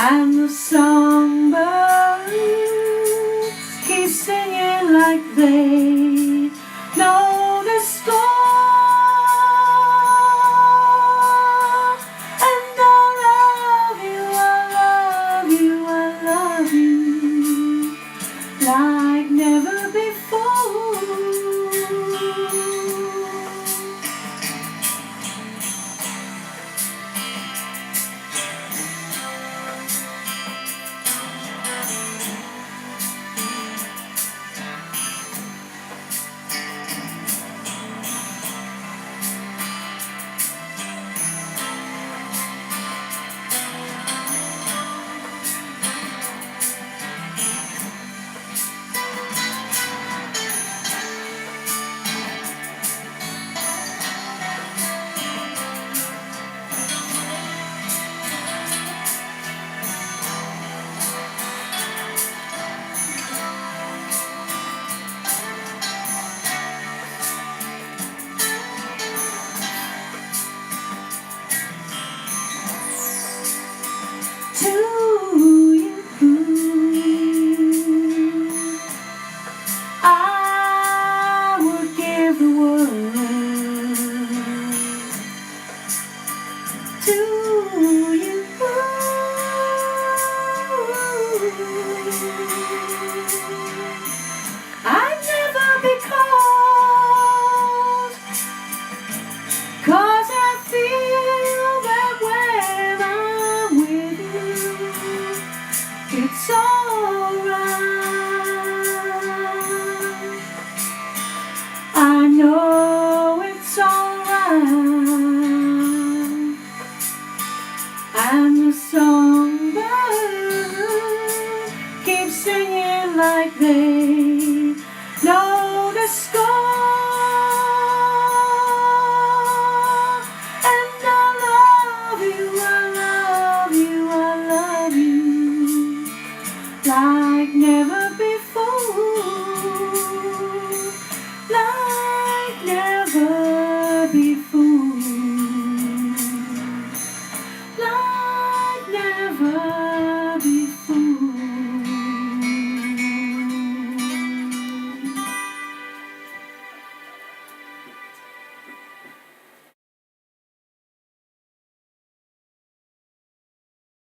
I'm the songbird, keep singing like they know the score. And I love you, I love you, I love you like never before. To you, I would give the world. To you, I'd never be cold, 'cause I feel that when I'm with you, it's alright. I know it's alright. I'm the songbird, keep singing like they know the score.